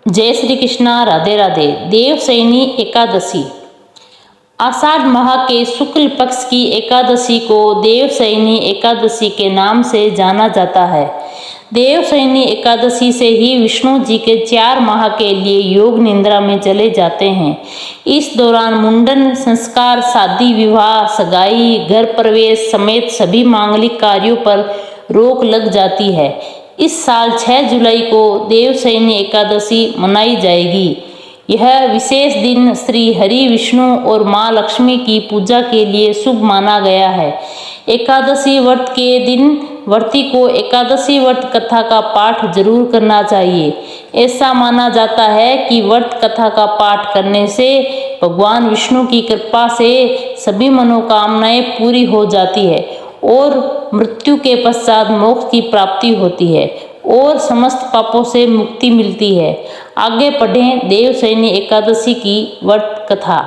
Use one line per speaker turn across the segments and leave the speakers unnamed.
जय श्री कृष्णा, राधे राधे। देवशयनी एकादशी। आषाढ़ माह के शुक्ल पक्ष की एकादशी को देवशयनी एकादशी के नाम से जाना जाता है। देवशयनी एकादशी से ही विष्णु जी के 4 माह के लिए योग निद्रा में चले जाते हैं। इस दौरान मुंडन संस्कार, शादी विवाह, सगाई, घर प्रवेश समेत सभी मांगलिक कार्यों पर रोक लग जाती है। इस साल 6 जुलाई को देवशयनी एकादशी मनाई जाएगी। यह विशेष दिन श्री हरि, विष्णु और माँ लक्ष्मी की पूजा के लिए शुभ माना गया है। एकादशी व्रत के दिन व्रती को एकादशी व्रत कथा का पाठ जरूर करना चाहिए। ऐसा माना जाता है कि व्रत कथा का पाठ करने से भगवान विष्णु की कृपा से सभी मनोकामनाएं पूरी हो जाती है और मृत्यु के पश्चात मोक्ष की प्राप्ति होती है और समस्त पापों से मुक्ति मिलती है। आगे पढ़ें देवशयनी एकादशी की व्रत कथा।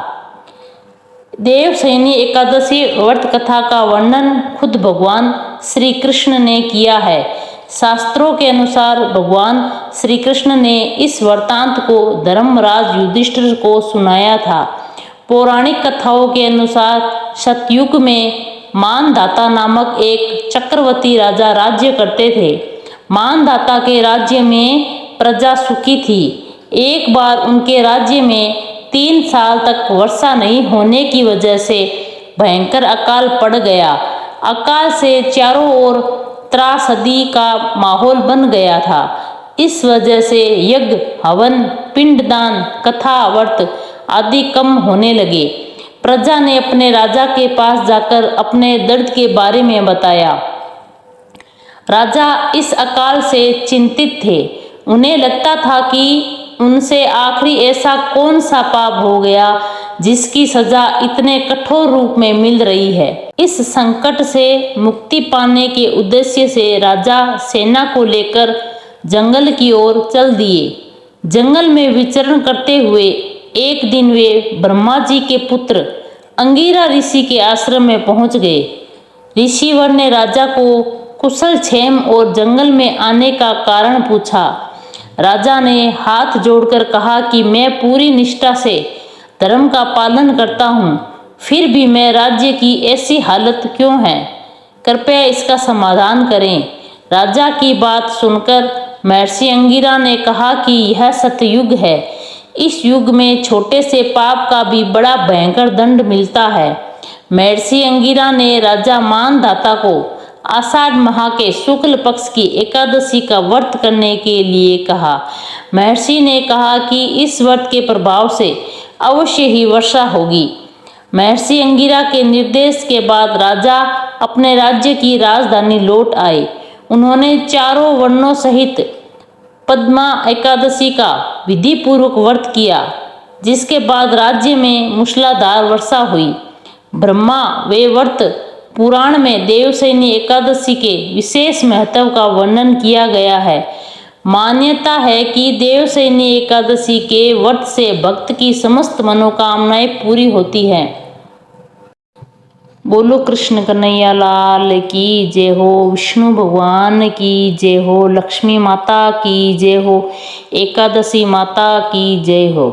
देवशयनी एकादशी व्रत कथा का वर्णन खुद भगवान श्री कृष्ण ने किया है। शास्त्रों के अनुसार भगवान श्री कृष्ण ने इस वृत्तांत को धर्मराज युधिष्ठिर को सुनाया था। पौराणिक कथाओं के अनुसार सतयुग में मानधाता नामक एक चक्रवर्ती राजा राज्य करते थे। मानधाता के राज्य में प्रजा सुखी थी। एक बार उनके राज्य में 3 साल तक वर्षा नहीं होने की वजह से भयंकर अकाल पड़ गया। अकाल से चारों ओर त्रासदी का माहौल बन गया था। इस वजह से यज्ञ, हवन, पिंडदान, कथा, व्रत आदि कम होने लगे। प्रजा ने अपने राजा के पास जाकर अपने दर्द के बारे में बताया। राजा इस अकाल से चिंतित थे। उन्हें लगता था कि उनसे आखिरी ऐसा कौन सा पाप हो गया जिसकी सजा इतने कठोर रूप में मिल रही है। इस संकट से मुक्ति पाने के उद्देश्य से राजा सेना को लेकर जंगल की ओर चल दिए। जंगल में विचरण करते हुए एक दिन वे ब्रह्मा जी के पुत्र अंगिरा ऋषि के आश्रम में पहुंच गए। ऋषिवर ने राजा को कुशल क्षेम और जंगल में आने का कारण पूछा। राजा ने हाथ जोड़कर कहा कि मैं पूरी निष्ठा से धर्म का पालन करता हूँ, फिर भी मैं राज्य की ऐसी हालत क्यों है? कृपया इसका समाधान करें। राजा की बात सुनकर महर्षि अंगिरा ने कहा कि यह सतयुग है। इस युग में छोटे से पाप का भी बड़ा भयंकर दंड मिलता है। महर्षि अंगिरा ने राजा मानधाता को आषाढ़ माह के शुक्ल पक्ष की एकादशी का व्रत करने के लिए कहा। महर्षि ने कहा कि इस व्रत के प्रभाव से अवश्य ही वर्षा होगी। महर्षि अंगिरा के निर्देश के बाद राजा अपने राज्य की राजधानी लौट आए। उन्होंने चारों वर्णों सहित पद्मा एकादशी का विधि पूर्वक व्रत किया, जिसके बाद राज्य में मूसलाधार वर्षा हुई। ब्रह्मा वे व्रत पुराण में देवशयनी एकादशी के विशेष महत्व का वर्णन किया गया है। मान्यता है कि देवशयनी एकादशी के व्रत से भक्त की समस्त मनोकामनाएं पूरी होती हैं। बोलो कृष्ण कन्हैया लाल की जय हो, विष्णु भगवान की जय हो, लक्ष्मी माता की जय हो, एकादशी माता की जय हो।